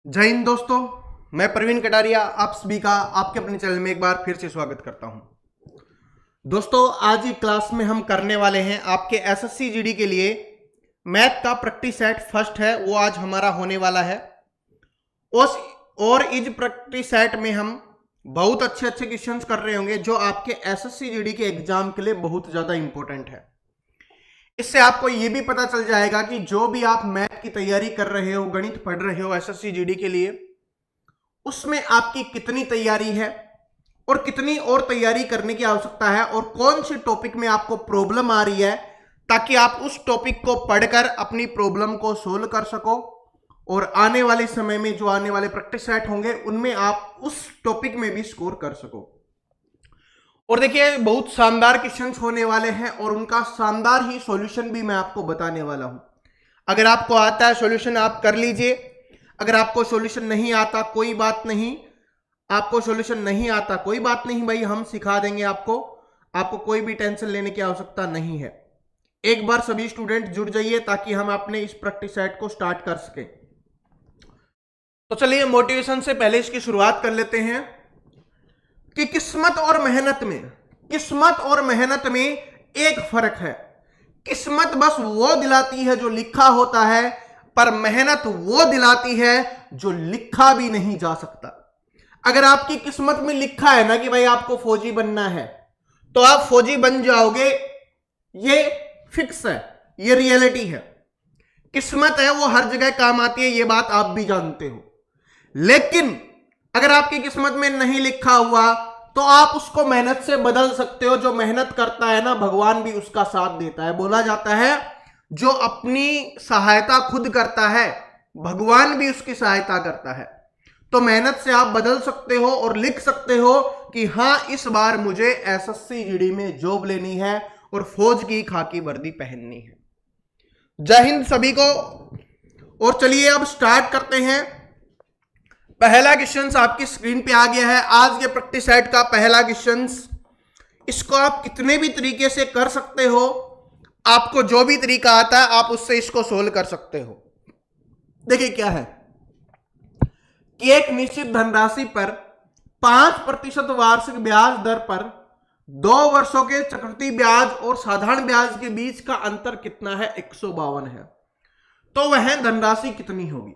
जय हिंद दोस्तों, मैं प्रवीण कटारिया आप सभी का आपके अपने चैनल में एक बार फिर से स्वागत करता हूं। दोस्तों, आज की क्लास में हम करने वाले हैं आपके एसएससी जीडी के लिए मैथ का प्रैक्टिस सेट फर्स्ट है, वो आज हमारा होने वाला है। और इस प्रैक्टिस सेट में हम बहुत अच्छे क्वेश्चंस कर रहे होंगे जो आपके एसएससी जीडी के एग्जाम के लिए बहुत ज्यादा इंपॉर्टेंट है। इससे आपको यह भी पता चल जाएगा कि जो भी आप मैथ की तैयारी कर रहे हो, गणित पढ़ रहे हो एसएससी जीडी के लिए, उसमें आपकी कितनी तैयारी है और कितनी और तैयारी करने की आवश्यकता है और कौन से टॉपिक में आपको प्रॉब्लम आ रही है, ताकि आप उस टॉपिक को पढ़कर अपनी प्रॉब्लम को सोल्व कर सको और आने वाले समय में जो आने वाले प्रैक्टिस सेट होंगे उनमें आप उस टॉपिक में भी स्कोर कर सको। और देखिए, बहुत शानदार क्वेश्चंस होने वाले हैं और उनका शानदार ही सॉल्यूशन भी मैं आपको बताने वाला हूं। अगर आपको आता है सॉल्यूशन आप कर लीजिए, अगर आपको सॉल्यूशन नहीं आता कोई बात नहीं, आपको सॉल्यूशन नहीं आता कोई बात नहीं भाई, हम सिखा देंगे आपको कोई भी टेंशन लेने की आवश्यकता नहीं है। एक बार सभी स्टूडेंट जुड़ जाइए ताकि हम अपने इस प्रैक्टिस सेट को स्टार्ट कर सके। तो चलिए, मोटिवेशन से पहले इसकी शुरुआत कर लेते हैं कि किस्मत और मेहनत में एक फर्क है। किस्मत बस वो दिलाती है जो लिखा होता है, पर मेहनत वो दिलाती है जो लिखा भी नहीं जा सकता। अगर आपकी किस्मत में लिखा है ना कि भाई आपको फौजी बनना है, तो आप फौजी बन जाओगे, ये फिक्स है, ये रियलिटी है। किस्मत है वो हर जगह काम आती है, ये बात आप भी जानते हो। लेकिन अगर आपकी किस्मत में नहीं लिखा हुआ तो आप उसको मेहनत से बदल सकते हो। जो मेहनत करता है ना, भगवान भी उसका साथ देता है। बोला जाता है जो अपनी सहायता खुद करता है, भगवान भी उसकी सहायता करता है। तो मेहनत से आप बदल सकते हो और लिख सकते हो कि हां, इस बार मुझे एसएससी जीडी में जॉब लेनी है और फौज की खाकी वर्दी पहननी है। जय हिंद सभी को। और चलिए अब स्टार्ट करते हैं। पहला क्वेश्चन आपकी स्क्रीन पे आ गया है। आज के प्रैक्टिस सेट का पहला क्वेश्चन, इसको आप कितने भी तरीके से कर सकते हो, आपको जो भी तरीका आता है आप उससे इसको सोल्व कर सकते हो। देखिए क्या है कि एक निश्चित धनराशि पर 5% वार्षिक ब्याज दर पर 2 वर्षों के चक्रवृद्धि ब्याज और साधारण ब्याज के बीच का अंतर कितना है? 152 है। तो वह धनराशि कितनी होगी?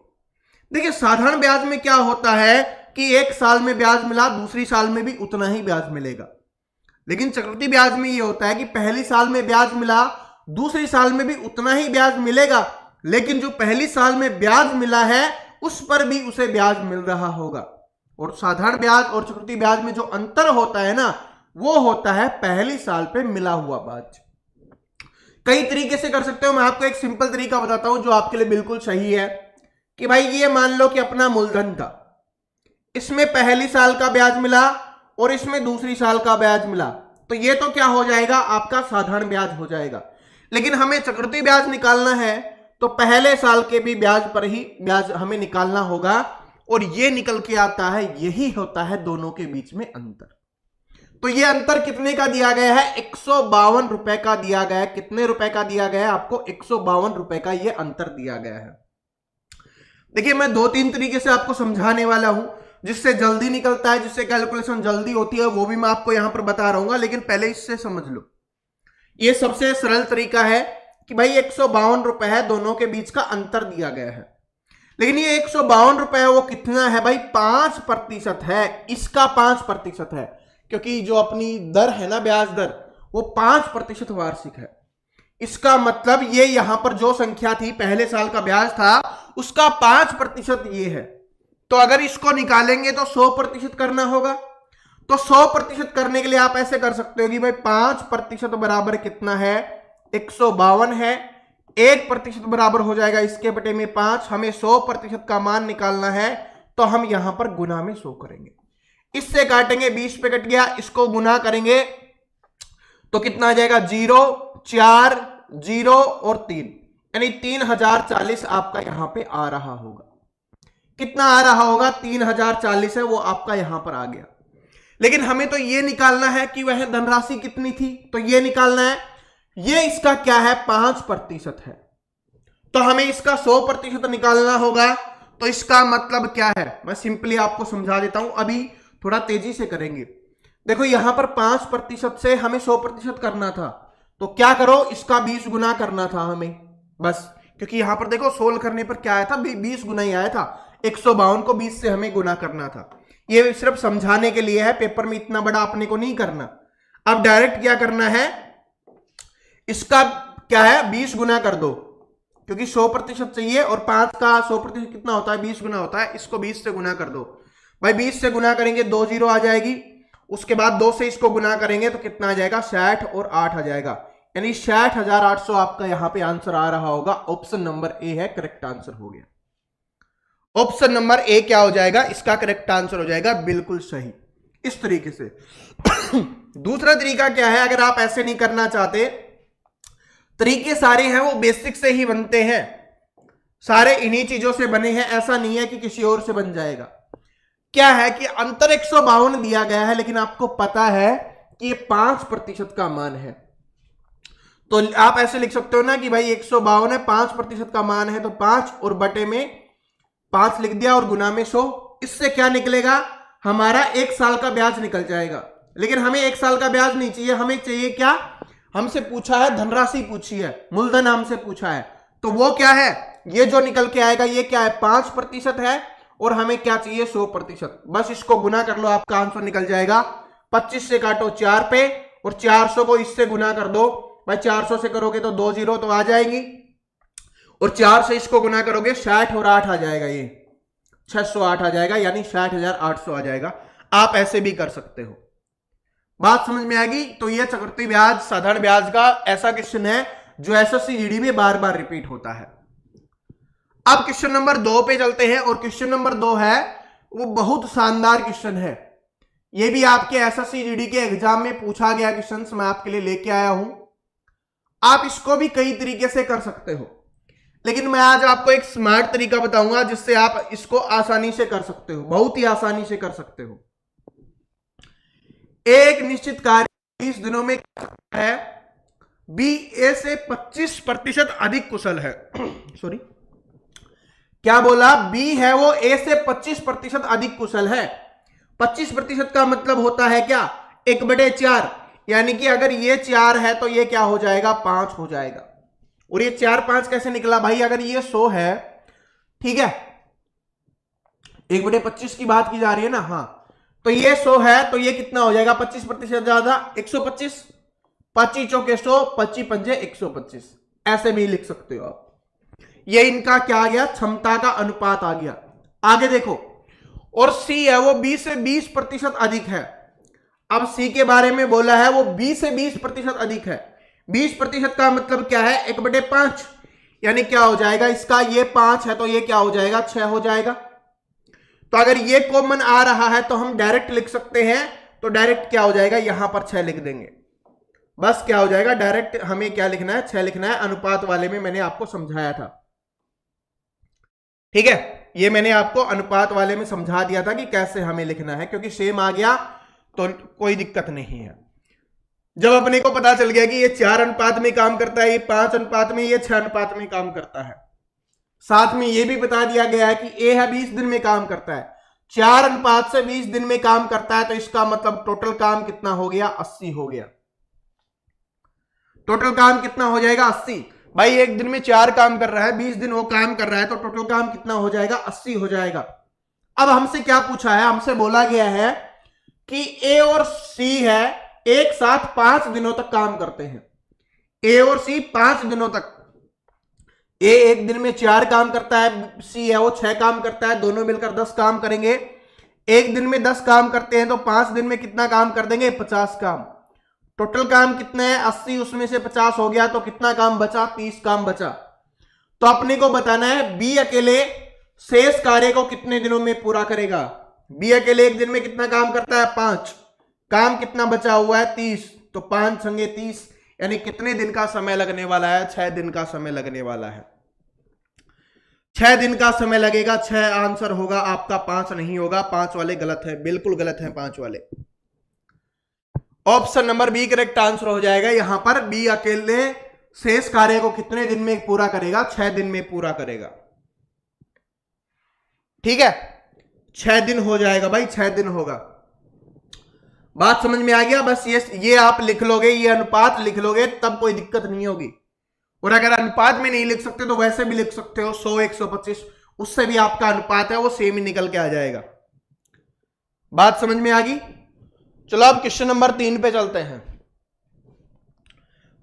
देखिए, साधारण ब्याज में क्या होता है कि एक साल में ब्याज मिला, दूसरी साल में भी उतना ही ब्याज मिलेगा। लेकिन चक्रवृद्धि ब्याज में यह होता है कि पहली साल में ब्याज मिला, दूसरी साल में भी उतना ही ब्याज मिलेगा, लेकिन जो पहली साल में ब्याज मिला है उस पर भी उसे ब्याज मिल रहा होगा। और साधारण ब्याज और चक्रवृद्धि ब्याज में जो अंतर होता है ना, वो होता है पहली साल पे मिला हुआ ब्याज। कई तरीके से कर सकते हो, मैं आपको एक सिंपल तरीका बताता हूं जो आपके लिए बिल्कुल सही है। कि भाई ये मान लो कि अपना मूलधन था, इसमें पहली साल का ब्याज मिला और इसमें दूसरी साल का ब्याज मिला, तो ये तो क्या हो जाएगा, आपका साधारण ब्याज हो जाएगा। लेकिन हमें चक्रवृद्धि ब्याज निकालना है तो पहले साल के भी ब्याज पर ही ब्याज हमें निकालना होगा, और ये निकल के आता है, यही होता है दोनों के बीच में अंतर। तो ये अंतर कितने का दिया गया है? 152 रुपए का दिया गया है। कितने रुपए का दिया गया है? आपको 152 रुपए का ये अंतर दिया गया है। देखिए, मैं 2-3 तरीके से आपको समझाने वाला हूं जिससे जल्दी निकलता है, जिससे कैलकुलेशन जल्दी होती है, वो भी मैं आपको यहां पर बता रहा हूं। लेकिन पहले इससे समझ लो, ये सबसे सरल तरीका है कि भाई 152 रुपए है, दोनों के बीच का अंतर दिया गया है। लेकिन ये 152 रुपए है वो कितना है भाई? 5% है। इसका 5% है, क्योंकि जो अपनी दर है ना, ब्याज दर, वो 5% वार्षिक है। इसका मतलब ये यहां पर जो संख्या थी, पहले साल का ब्याज था, उसका 5% ये है। तो अगर इसको निकालेंगे तो 100% करना होगा। तो 100% करने के लिए आप ऐसे कर सकते हो कि भाई 5% बराबर कितना है? 152 है। 1% बराबर हो जाएगा इसके बटे में 5। हमें 100% का मान निकालना है, तो हम यहां पर गुना में 100 करेंगे। इससे काटेंगे, 20 पे कट गया, इसको गुना करेंगे तो कितना आ जाएगा? 0, 4, 0 और 3, यानी 3040 आपका यहां पे आ रहा होगा। कितना आ रहा होगा? 3040 है, वो आपका यहां पर आ गया। लेकिन हमें तो ये निकालना है कि वह धनराशि कितनी थी, तो ये निकालना है। ये इसका क्या है? 5% है। तो हमें इसका 100% निकालना होगा। तो इसका मतलब क्या है, मैं सिंपली आपको समझा देता हूं, अभी थोड़ा तेजी से करेंगे। देखो यहां पर 5% से हमें 100% करना था, तो क्या करो, इसका 20 गुना करना था हमें बस, क्योंकि यहां पर देखो सोल्व करने पर क्या आया था, 20 गुना ही आया था। 152 को 20 से हमें गुना करना था। ये सिर्फ समझाने के लिए है, पेपर में इतना बड़ा अपने को नहीं करना। अब डायरेक्ट क्या करना है, इसका क्या है 20 गुना कर दो, क्योंकि 100% चाहिए और 5 का 100% कितना होता है, 20 गुना होता है। इसको 20 से गुना कर दो भाई, 20 से गुना करेंगे 2 जीरो आ जाएगी, उसके बाद 2 से इसको गुना करेंगे तो कितना आ जाएगा, 60 और 8 आ जाएगा, यानी 60,800 आपका यहां पे आंसर आ रहा होगा। ऑप्शन नंबर ए है करेक्ट आंसर हो गया। ऑप्शन नंबर ए क्या हो जाएगा, इसका करेक्ट आंसर हो जाएगा, बिल्कुल सही। इस तरीके से दूसरा तरीका क्या है, अगर आप ऐसे नहीं करना चाहते, तरीके सारे हैं वो बेसिक से ही बनते हैं, सारे इन्हीं चीजों से बने हैं, ऐसा नहीं है कि किसी और से बन जाएगा। क्या है कि अंतर 152 दिया गया है, लेकिन आपको पता है कि ये 5% का मान है, तो आप ऐसे लिख सकते हो ना कि भाई 152 है, 5% का मान है, तो 5 और बटे में 5 लिख दिया और गुना में 100। इससे क्या निकलेगा, हमारा 1 साल का ब्याज निकल जाएगा। लेकिन हमें 1 साल का ब्याज नहीं चाहिए, हमें चाहिए क्या, हमसे पूछा है धनराशि पूछी है, मूलधन हमसे पूछा है, तो वो क्या है, ये जो निकल के आएगा ये क्या है, 5% है, और हमें क्या चाहिए 100%। बस इसको गुना कर लो, आपका आंसर निकल जाएगा। 25 से काटो 4 पे, और 400 को इससे गुना कर दो भाई, 400 से करोगे तो 2 जीरो तो आ जाएंगी, और 4 से इसको गुना करोगे 60 और 8 आ जाएगा, ये 608 आ जाएगा, यानी 60,800 आ जाएगा। आप ऐसे भी कर सकते हो, बात समझ में आएगी। तो ये चक्रवृद्धि ब्याज साधारण ब्याज का ऐसा क्वेश्चन है जो एसएससी जीडी में बार बार रिपीट होता है। अब क्वेश्चन नंबर 2 पे चलते हैं, और क्वेश्चन नंबर 2 है वो बहुत शानदार क्वेश्चन है, ये भी आपके एसएससी जीडी के एग्जाम में पूछा गया क्वेश्चन मैं आपके लिए लेके आया हूं। आप इसको भी कई तरीके से कर सकते हो, लेकिन मैं आज आपको एक स्मार्ट तरीका बताऊंगा जिससे आप इसको आसानी से कर सकते हो, बहुत ही आसानी से कर सकते हो। एक निश्चित कार्य 20 दिनों में है, बी ए से 25% अधिक कुशल है सॉरी, क्या बोला, बी है वो ए से 25% अधिक कुशल है। 25% का मतलब होता है क्या, 1/4, यानी कि अगर ये 4 है तो ये क्या हो जाएगा, 5 हो जाएगा। और ये 4 5 कैसे निकला भाई, अगर ये 100 है, ठीक है, 1/25 की बात की जा रही है ना, हाँ, तो ये 100 है, तो ये कितना हो जाएगा, 25% ज्यादा 125, 25 चौके 100, 25 पंजे 125, ऐसे भी लिख सकते हो आप। ये इनका क्या आ गया, क्षमता का अनुपात आ गया। आगे देखो, और सी है वो 20 से 20% अधिक है। अब सी के बारे में बोला है वो 20 से 20% अधिक है। 20% का मतलब क्या है, 1/5, यानी क्या हो जाएगा इसका, ये 5 है तो ये क्या हो जाएगा, 6 हो जाएगा। तो अगर ये कॉमन आ रहा है तो हम डायरेक्ट लिख सकते हैं, तो डायरेक्ट क्या हो जाएगा, यहां पर 6 लिख देंगे, बस क्या हो जाएगा, डायरेक्ट हमें क्या लिखना है, 6 लिखना है। अनुपात वाले में मैंने आपको समझाया था, ठीक है, ये मैंने आपको अनुपात वाले में समझा दिया था कि कैसे हमें लिखना है, क्योंकि सेम आ गया तो कोई दिक्कत नहीं है। जब अपने को पता चल गया कि ये 4 अनुपात में काम करता है, ये 5 अनुपात में, ये 6 अनुपात में काम करता है, साथ में ये भी बता दिया गया है कि ए है 20 दिन में काम करता है, 4 अनुपात से 20 दिन में काम करता है, तो इसका मतलब टोटल काम कितना हो गया, 80 हो गया। टोटल काम कितना हो जाएगा, 80। भाई एक दिन में 4 काम कर रहा है, 20 दिन वो काम कर रहा है, तो टोटल काम कितना हो जाएगा, 80 हो जाएगा। अब हमसे क्या पूछा है, हमसे बोला गया है कि ए और सी है एक साथ 5 दिनों तक काम करते हैं। ए और सी 5 दिनों तक, ए एक दिन में 4 काम करता है, सी है वो 6 काम करता है, दोनों मिलकर 10 काम करेंगे। एक दिन में 10 काम करते हैं तो 5 दिन में कितना काम कर देंगे, 50 काम। टोटल काम कितना है, 80, उसमें से 50 हो गया, तो कितना काम बचा, 30 काम बचा। तो अपने को बताना है बी अकेले शेष कार्य को कितने दिनों में पूरा करेगा। बी अकेले एक दिन में कितना काम करता है, 5, काम कितना बचा हुआ है, 30, तो 5 संगे 30, यानी कितने दिन का समय लगने वाला है, 6 दिन का समय लगने वाला है। 6 दिन का समय लगेगा, 6 आंसर होगा आपका, 5 नहीं होगा, 5 वाले गलत है, बिल्कुल गलत है 5 वाले। Option number B correct answer हो जाएगा। यहां पर बी अकेले शेष कार्य को कितने दिन में पूरा करेगा, 6 दिन में पूरा करेगा। ठीक है, 6 दिन हो जाएगा भाई, 6 दिन होगा। बात समझ में आ गया? बस ये आप लिख लोगे, ये अनुपात लिख लोगे, तब कोई दिक्कत नहीं होगी। और अगर अनुपात में नहीं लिख सकते तो वैसे भी लिख सकते हो 100 125, उससे भी आपका अनुपात है वो सेम ही निकल के आ जाएगा। बात समझ में आ गई? चलो अब क्वेश्चन नंबर 3 पे चलते हैं।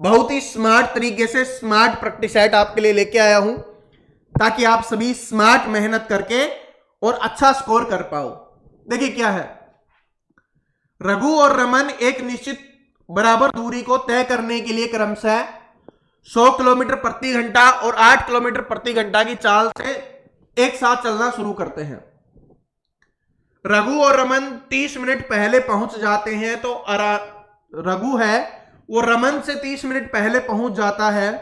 बहुत ही स्मार्ट तरीके से स्मार्ट प्रैक्टिस सेट आपके लिए लेके आया हूं, ताकि आप सभी स्मार्ट मेहनत करके और अच्छा स्कोर कर पाओ। देखिए क्या है, रघु और रमन एक निश्चित बराबर दूरी को तय करने के लिए क्रमशः 100 किलोमीटर प्रति घंटा और 8 किलोमीटर प्रति घंटा की चाल से एक साथ चलना शुरू करते हैं। रघु और रमन 30 मिनट पहले पहुंच जाते हैं, तो रघु है वो रमन से 30 मिनट पहले पहुंच जाता है,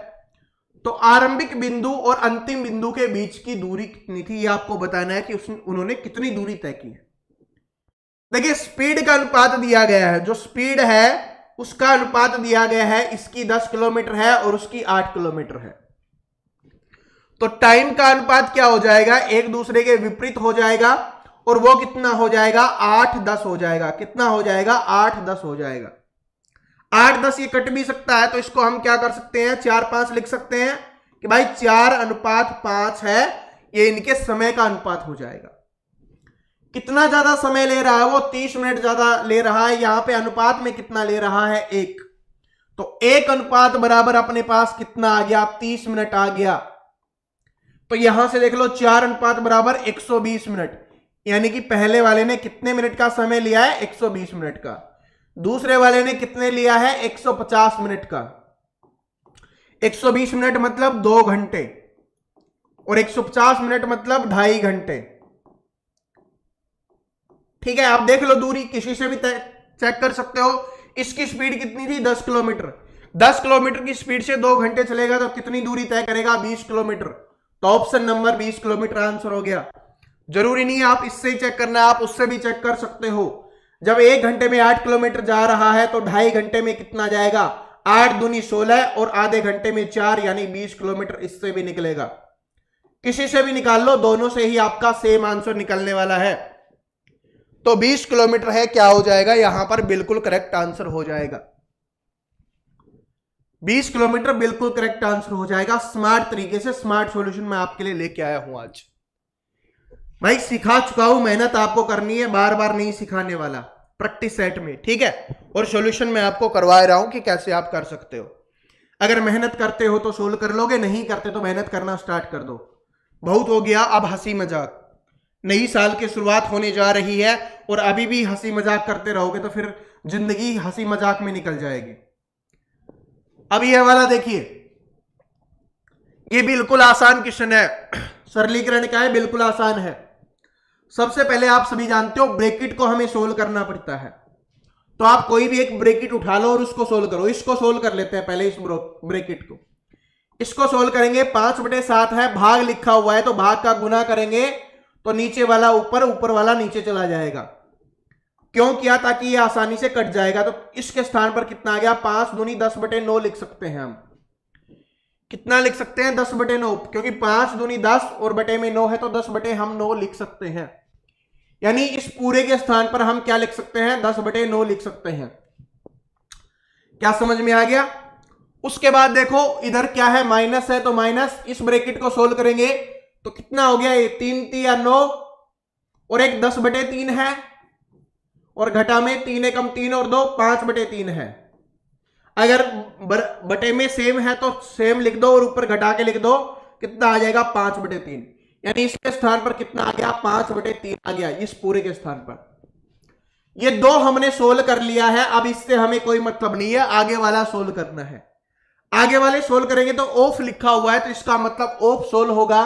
तो आरंभिक बिंदु और अंतिम बिंदु के बीच की दूरी कितनी थी, ये आपको बताना है कि उन्होंने कितनी दूरी तय की है। देखिए स्पीड का अनुपात दिया गया है, जो स्पीड है उसका अनुपात दिया गया है, इसकी 10 किलोमीटर है और उसकी 8 किलोमीटर है। तो टाइम का अनुपात क्या हो जाएगा, एक दूसरे के विपरीत हो जाएगा, और वो कितना हो जाएगा, 8-10 हो जाएगा। कितना हो जाएगा, 8-10 हो जाएगा। 8-10 ये कट भी सकता है, तो इसको हम क्या कर सकते हैं, 4-5 लिख सकते हैं कि भाई 4:5 है, ये इनके समय का अनुपात हो जाएगा। कितना ज्यादा समय ले रहा है वो, 30 मिनट ज्यादा ले रहा है। यहां पे अनुपात में कितना ले रहा है, 1, तो 1 अनुपात बराबर अपने पास कितना आ गया, 30 मिनट आ गया। तो यहां से देख लो 4 अनुपात बराबर 120 मिनट, यानी कि पहले वाले ने कितने मिनट का समय लिया है, 120 मिनट का। दूसरे वाले ने कितने लिया है, 150 मिनट का। 120 मिनट मतलब 2 घंटे और 150 मिनट मतलब 2.5 घंटे। ठीक है, आप देख लो दूरी, किसी से भी चेक कर सकते हो। इसकी स्पीड कितनी थी, 10 किलोमीटर। 10 किलोमीटर की स्पीड से 2 घंटे चलेगा तो कितनी दूरी तय करेगा, 20 किलोमीटर। तो ऑप्शन नंबर 20 किलोमीटर आंसर हो गया। जरूरी नहीं है आप इससे ही चेक करना है, आप उससे भी चेक कर सकते हो। जब 1 घंटे में 8 किलोमीटर जा रहा है तो 2.5 घंटे में कितना जाएगा, 8 दूनी 16 और आधे घंटे में 4 यानी 20 किलोमीटर। इससे भी निकलेगा, किसी से भी निकाल लो, दोनों से ही आपका सेम आंसर निकलने वाला है। तो 20 किलोमीटर है, क्या हो जाएगा यहां पर, बिल्कुल करेक्ट आंसर हो जाएगा। 20 किलोमीटर बिल्कुल करेक्ट आंसर हो जाएगा। स्मार्ट तरीके से स्मार्ट सॉल्यूशन मैं आपके लिए लेके आया हूं आज। भाई सिखा चुका हूं, मेहनत आपको करनी है, बार बार नहीं सिखाने वाला प्रैक्टिस सेट में, ठीक है। और सॉल्यूशन मैं आपको करवा रहा हूं कि कैसे आप कर सकते हो। अगर मेहनत करते हो तो सोल्व कर लोगे, नहीं करते तो मेहनत करना स्टार्ट कर दो। बहुत हो गया अब हंसी मजाक। नई साल की शुरुआत होने जा रही है और अभी भी हंसी मजाक करते रहोगे तो फिर जिंदगी हंसी मजाक में निकल जाएगी। अब ये वाला देखिए, ये बिल्कुल आसान क्वेश्चन है, सरलीकरण का है, बिल्कुल आसान है। सबसे पहले आप सभी जानते हो ब्रैकेट को हमें सोल्व करना पड़ता है। तो आप कोई भी एक ब्रैकेट उठा लो और उसको सोल्व करो। इसको सोल्व कर लेते हैं पहले, इस ब्रैकेट को। इसको सोल्व करेंगे, 5/7 है, भाग लिखा हुआ है तो भाग का गुना करेंगे तो नीचे वाला ऊपर, ऊपर वाला नीचे चला जाएगा। क्यों किया, ताकि ये आसानी से कट जाएगा। तो इसके स्थान पर कितना आ गया, 5 दूनी 10/9 लिख सकते हैं हम। कितना लिख सकते हैं, 10/9, क्योंकि 5 दूनी 10 और बटे में 9 है तो 10/9 लिख सकते हैं। यानी इस पूरे के स्थान पर हम क्या लिख सकते हैं, 10/9 लिख सकते हैं। क्या समझ में आ गया? उसके बाद देखो इधर क्या है, माइनस है तो माइनस। इस ब्रैकेट को सोल्व करेंगे तो कितना हो गया, ये 3 9 और एक 10/3 है, और घटा में 3 एकम 3 और 2 5/3 है। अगर बटे में सेम है तो सेम लिख दो और ऊपर घटा के लिख दो, कितना आ जाएगा, 5/3। यानी इसके स्थान पर कितना आ गया, 5/3 आ गया इस पूरे के स्थान पर। ये 2 हमने सोल्व कर लिया है। अब इससे हमें कोई मतलब नहीं है, आगे वाला सोल्व करना है। आगे वाले सोल्व करेंगे तो ऑफ लिखा हुआ है तो इसका मतलब ऑफ सोल्व होगा,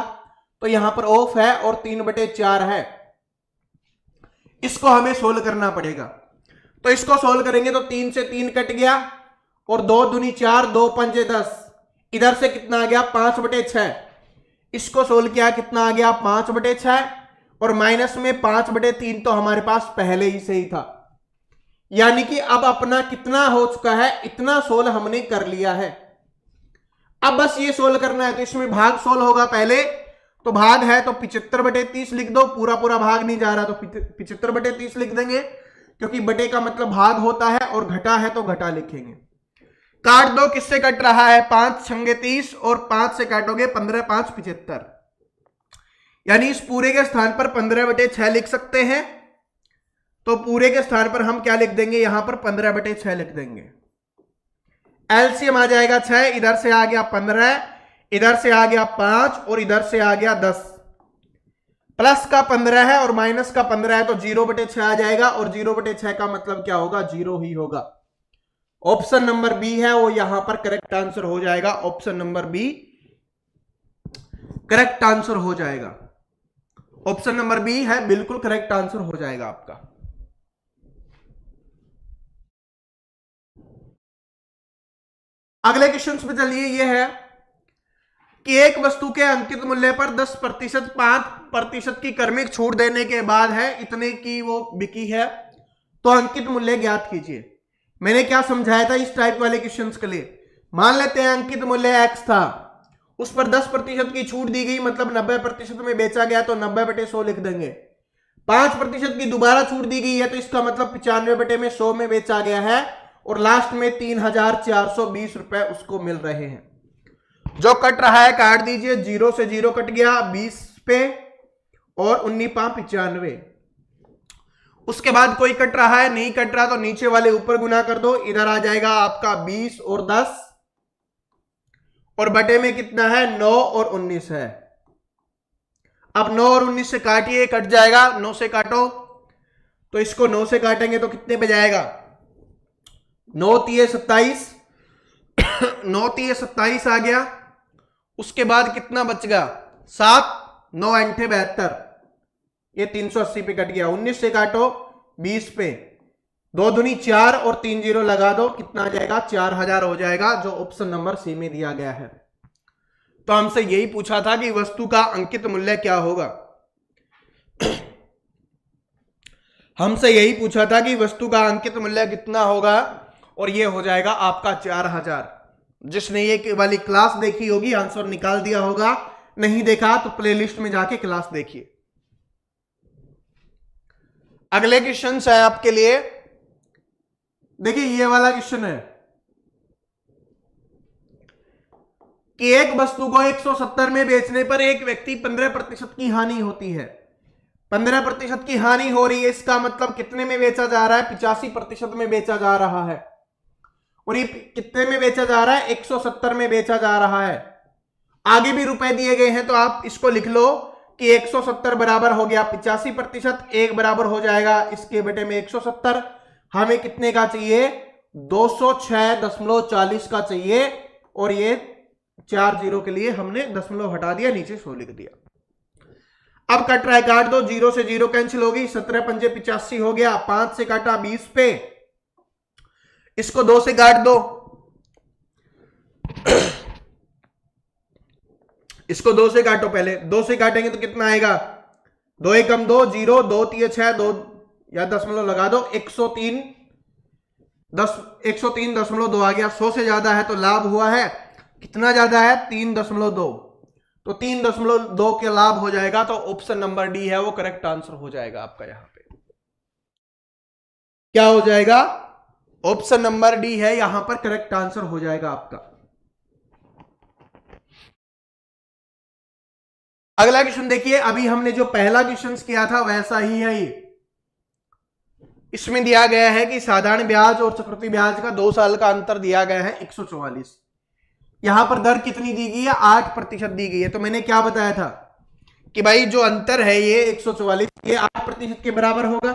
तो यहां पर ऑफ है और 3/4 है। इसको हमें सोल्व करना पड़ेगा। तो इसको सोल्व करेंगे तो 3 से 3 कट गया और 2 दूनी 4, 2 पंजे 10। इधर से कितना आ गया, 5/6। इसको सोल्व किया, कितना आ गया, 5/6 और माइनस में 5/3 तो हमारे पास पहले ही से ही था। यानी कि अब अपना कितना हो चुका है, इतना सोल्व हमने कर लिया है। अब बस ये सोल्व करना है। तो इसमें भाग सोल्व होगा पहले, तो भाग है तो 75/30 लिख दो, पूरा पूरा भाग नहीं जा रहा तो 75/30 लिख देंगे, क्योंकि बटे का मतलब भाग होता है और घटा है तो घटा लिखेंगे। काट दो, किससे कट रहा है, 5 छंगे 30 और 5 से काटोगे 15 5 75, यानी इस पूरे के स्थान पर 15/6 लिख सकते हैं। तो पूरे के स्थान पर हम क्या लिख देंगे, यहां पर 15/6 लिख देंगे। एलसीएम आ जाएगा 6, इधर से आ गया 15, इधर से आ गया 5 और इधर से आ गया 10। प्लस का 15 है और माइनस का 15 है तो 0/6 आ जाएगा, और 0/6 का मतलब क्या होगा, 0 ही होगा। ऑप्शन नंबर बी है वो यहां पर करेक्ट आंसर हो जाएगा। Option number B correct answer हो जाएगा। ऑप्शन नंबर बी है बिल्कुल करेक्ट आंसर हो जाएगा आपका। अगले क्वेश्चन पे चलिए, ये है कि एक वस्तु के अंकित मूल्य पर 10% 5% की क्रमिक छूट देने के बाद है इतने की वो बिकी है, तो अंकित मूल्य ज्ञात कीजिए। मैंने क्या समझाया था इस टाइप वाले क्वेश्चंस के लिए, मान लेते हैं अंकित मूल्य x था, उस पर 10% की छूट दी गई, मतलब 90% में बेचा गया तो 90/100 लिख देंगे। 5% की दोबारा छूट दी गई है तो इसका मतलब 95/100 में बेचा गया है, और लास्ट में 3420 रुपए उसको मिल रहे हैं। जो कट रहा है काट दीजिए, 0 से 0 कट गया 20 पे और 19×5 = 95। उसके बाद कोई कट रहा है, नहीं कट रहा तो नीचे वाले ऊपर गुना कर दो, इधर आ जाएगा आपका 20 और 10, और बटे में कितना है 9 और 19 है। अब 9 और 19 से काटिए, कट जाएगा, 9 से काटो तो इसको 9 से काटेंगे तो कितने पे जाएगा, 9 तिये 27, 9 तिये 27 आ गया। उसके बाद कितना बच गया 7, 9 अंठे 72, ये 380 पे कट गया। 19 से काटो 20 पे, 2 दूनी 4 और 3 0 लगा दो, कितना आ जाएगा 4000 हो जाएगा, जो ऑप्शन नंबर सी में दिया गया है। तो हमसे यही पूछा था कि वस्तु का अंकित मूल्य क्या होगा, हमसे यही पूछा था कि वस्तु का अंकित मूल्य कितना होगा, और ये हो जाएगा आपका 4000। जिसने ये वाली क्लास देखी होगी आंसर निकाल दिया होगा, नहीं देखा तो प्लेलिस्ट में जाके क्लास देखिए। अगले क्वेश्चन है आपके लिए, देखिए ये वाला क्वेश्चन है कि एक वस्तु को 170 में बेचने पर एक व्यक्ति 15% की हानि होती है। 15% की हानि हो रही है, इसका मतलब कितने में बेचा जा रहा है, 85% में बेचा जा रहा है। और ये कितने में बेचा जा रहा है, 170 में बेचा जा रहा है। आगे भी रुपए दिए गए हैं तो आप इसको लिख लो कि 170 बराबर हो गया 85%, एक बराबर हो जाएगा इसके बटे में 170। हमें कितने का चाहिए, 206.40 का चाहिए, और ये 4 0 के लिए हमने दशमलव हटा दिया, नीचे 100 लिख दिया। अब कट रहा है, काट दो, 0 से 0 कैंसिल होगी, 17 पंजे 85 हो गया, 5 से काटा 20 पे, इसको 2 से काट दो, इसको 2 से काटो, पहले 2 से काटेंगे तो कितना आएगा, 2 एकम 2 0, 2 तिये 6, 2 या दशमलव लगा दो, 103.2 आ गया। 100 से ज्यादा है तो लाभ हुआ है, कितना ज्यादा है 3.2, तो 3.2 के लाभ हो जाएगा, तो ऑप्शन नंबर डी है वो करेक्ट आंसर हो जाएगा आपका। यहां पे क्या हो जाएगा, ऑप्शन नंबर डी है यहां पर करेक्ट आंसर हो जाएगा आपका। अगला क्वेश्चन देखिए, अभी हमने जो पहला क्वेश्चन किया था वैसा ही है ये। इसमें दिया गया है कि साधारण ब्याज और चक्रवृद्धि ब्याज का 2 साल का अंतर दिया गया है 144। यहां पर दर कितनी दी गई है, 8% दी गई है। तो मैंने क्या बताया था कि भाई जो अंतर है ये 144, ये 8% के बराबर होगा।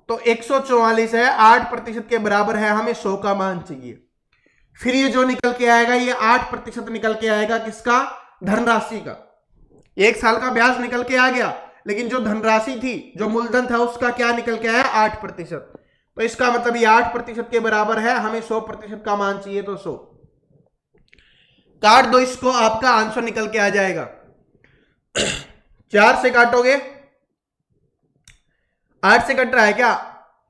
तो 144 है, 8% के बराबर है, हमें 100 का मान चाहिए। फिर ये जो निकल के आएगा ये 8% निकल के आएगा, किसका, धनराशि का। 1 साल का ब्याज निकल के आ गया, लेकिन जो धनराशि थी, जो मूलधन था, उसका क्या निकल के आया, 8%। तो इसका मतलब ये 8% के बराबर है, हमें 100% का मान चाहिए, तो 100 काट दो इसको, आपका आंसर निकल के आ जाएगा। 4 से काटोगे, 8 से कट रहा है क्या,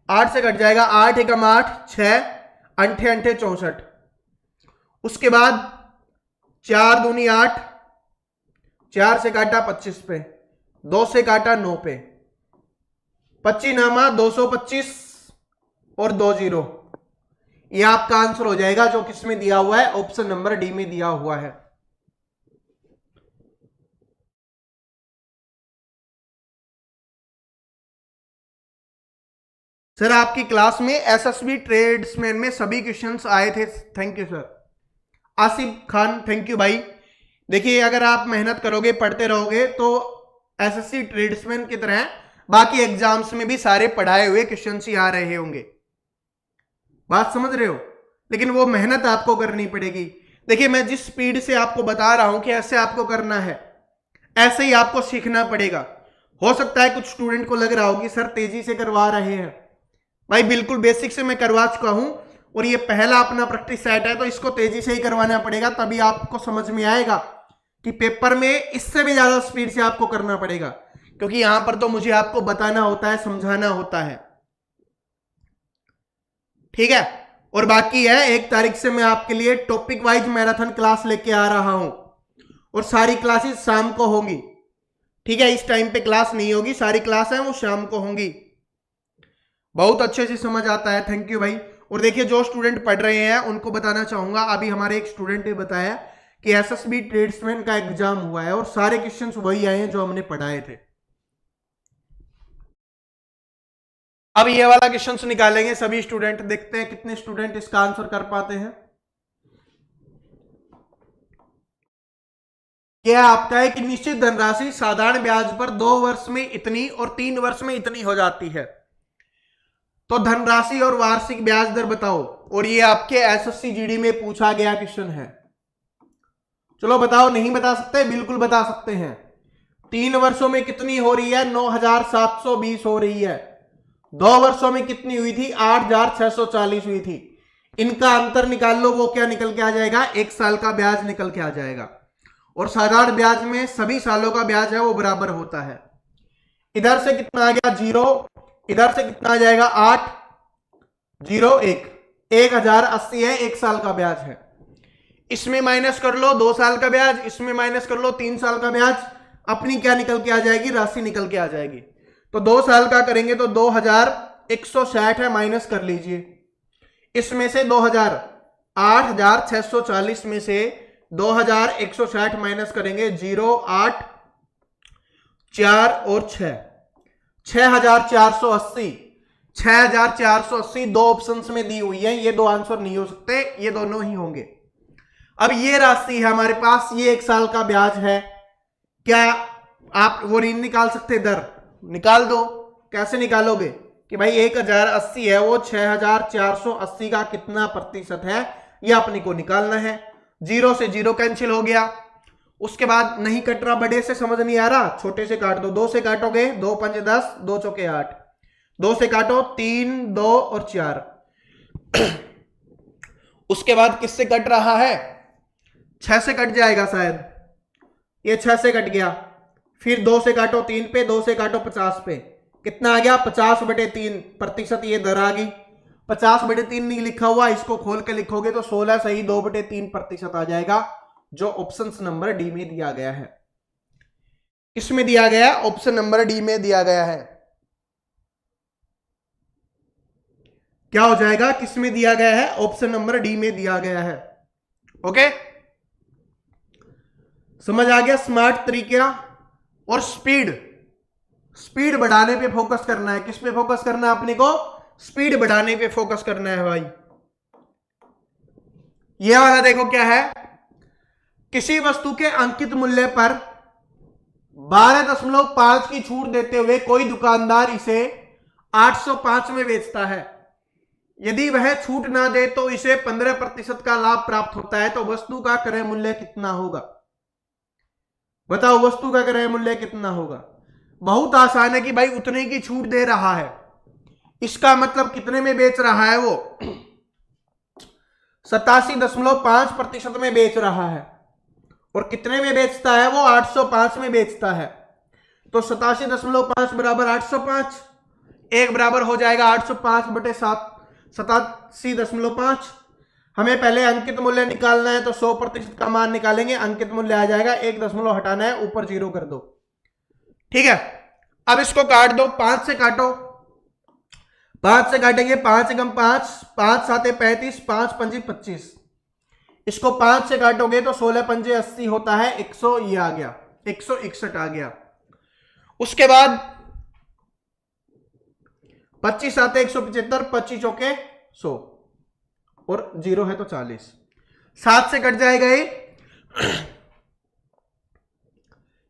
8 से कट जाएगा, 8 एकम 8, 6 अंठे अंठे 64। उसके बाद 4 दूनी 8, 4 से काटा 25 पे, 2 से काटा 9 पे, 25 नामा 225 और 2 जीरो, ये आपका आंसर हो जाएगा जो किसमें दिया हुआ है, ऑप्शन नंबर डी में दिया हुआ है। सर आपकी क्लास में एसएसबी ट्रेड्समैन में सभी क्वेश्चंस आए थे, thank you sir. Asif Khan thank you भाई। देखिए अगर आप मेहनत करोगे, पढ़ते रहोगे तो एसएससी ट्रेड्समैन की तरह बाकी एग्जाम्स में भी सारे पढ़ाए हुए क्वेश्चंस ही आ रहे होंगे, बात समझ रहे हो। लेकिन वो मेहनत आपको करनी पड़ेगी। देखिए मैं जिस स्पीड से आपको बता रहा हूं कि ऐसे आपको करना है, ऐसे ही आपको सीखना पड़ेगा। हो सकता है कुछ स्टूडेंट को लग रहा हो कि सर तेजी से करवा रहे हैं, भाई बिल्कुल बेसिक से मैं करवा चुका हूं और ये पहला अपना प्रैक्टिस सेट है, तो इसको तेजी से ही करवाना पड़ेगा, तभी आपको समझ में आएगा कि पेपर में इससे भी ज्यादा स्पीड से आपको करना पड़ेगा, क्योंकि यहां पर तो मुझे आपको बताना होता है, समझाना होता है, ठीक है। और बाकी है 1 तारीख से मैं आपके लिए टॉपिक वाइज मैराथन क्लास लेके आ रहा हूं और सारी क्लासेस शाम को होंगी, ठीक है। इस टाइम पे क्लास नहीं होगी, सारी क्लास है वो शाम को होंगी। बहुत अच्छे से समझ आता है, थैंक यू भाई। और देखिए जो स्टूडेंट पढ़ रहे हैं उनको बताना चाहूंगा, अभी हमारे एक स्टूडेंट ने बताया कि एसएसबी ट्रेड्समैन का एग्जाम हुआ है और सारे क्वेश्चंस वही आए हैं जो हमने पढ़ाए थे। अब ये वाला क्वेश्चंस निकालेंगे सभी स्टूडेंट, देखते हैं कितने स्टूडेंट इसका आंसर कर पाते हैं। यह आपका है कि निश्चित धनराशि साधारण ब्याज पर 2 वर्ष में इतनी और 3 वर्ष में इतनी हो जाती है, तो धनराशि और वार्षिक ब्याज दर बताओ। और ये आपके एसएससी जीडी में पूछा गया क्वेश्चन है। चलो बताओ, नहीं बता सकते? बिल्कुल बता सकते हैं। 3 वर्षों में कितनी हो रही है? 9,720 हो रही है। 2 वर्षों में कितनी हुई थी? 8,640 हुई थी। इनका अंतर निकाल लो, वो क्या निकल के आ जाएगा? 1 साल का ब्याज निकल के आ जाएगा। और साधारण ब्याज में सभी सालों का ब्याज है वो बराबर होता है। इधर से कितना आ गया? 0, इधर से कितना आ जाएगा? 8, 0, 1, 1,080 है 1 साल का ब्याज है। इसमें माइनस कर लो 2 साल का ब्याज, इसमें माइनस कर लो 3 साल का ब्याज, अपनी क्या निकल के आ जाएगी? राशि निकल के आ जाएगी। तो 2 साल का करेंगे तो 2,160 है, माइनस कर लीजिए। इसमें से 8,640 में से 2,160 माइनस करेंगे, 0, 8, 4 और 6, 6,480। 6,480 2 ऑप्शंस में दी हुई है, ये 2 आंसर नहीं हो सकते, ये दोनों ही होंगे। अब ये राशि है हमारे पास, ये 1 साल का ब्याज है। क्या आप वो ऋण निकाल सकते? दर निकाल दो। कैसे निकालोगे कि भाई 1,080 है, वो 6,480 का कितना प्रतिशत है, ये अपने को निकालना है। 0 से 0 कैंसिल हो गया। उसके बाद नहीं कट रहा, बड़े से समझ नहीं आ रहा, छोटे से काट दो। 2 से काटोगे 2 5 10, 2 चौके 8, 2 से काटो 3, 2 और 4। उसके बाद किससे कट रहा है? 6 से कट जाएगा शायद, ये 6 से कट गया। फिर 2 से काटो 3 पे, 2 से काटो 50 पे, कितना आ गया? 50/3 प्रतिशत ये दर आ गई। 50/3 नहीं लिखा हुआ, इसको खोल के लिखोगे तो 16 सही 2/3 प्रतिशत आ जाएगा, जो ऑप्शन नंबर डी में दिया गया है। किसमें दिया गया? ऑप्शन नंबर डी में दिया गया है। क्या हो जाएगा? किसमें दिया गया है? ऑप्शन नंबर डी में दिया गया है। ओके, समझ आ गया? स्मार्ट तरीका और स्पीड बढ़ाने पे फोकस करना है। किस पे फोकस करना है अपने को? स्पीड बढ़ाने पे फोकस करना है भाई। यह वाला देखो क्या है, किसी वस्तु के अंकित मूल्य पर 12.5 की छूट देते हुए कोई दुकानदार इसे 805 में बेचता है। यदि वह छूट ना दे तो इसे 15% का लाभ प्राप्त होता है, तो वस्तु का क्रय मूल्य कितना होगा? बताओ वस्तु का क्रय मूल्य कितना होगा? बहुत आसान है कि भाई उतने की छूट दे रहा है, इसका मतलब कितने में बेच रहा है? वो 87.5% में बेच रहा है। और कितने में बेचता है वो? 805 में बेचता है। तो 87.5 बराबर 805, 1 बराबर हो जाएगा 805/7, 87.5। हमें पहले अंकित मूल्य निकालना है, तो 100% का मान निकालेंगे, अंकित मूल्य आ जाएगा, 1 दशमलव हटाना है, ऊपर 0 कर दो। ठीक है, अब इसको काट दो, 5 से काटो, 5 से काटेंगे, 5 एकम 5, 5 साते 35, 5 पंजी 25, इसको 5 से काटोगे तो 16 पंजे 80 होता है, 100 ये आ गया, 161 आ गया। उसके बाद 25 साते 175, 25 चौके 100 और 0 है तो 40, 7 से कट जाएगा ये,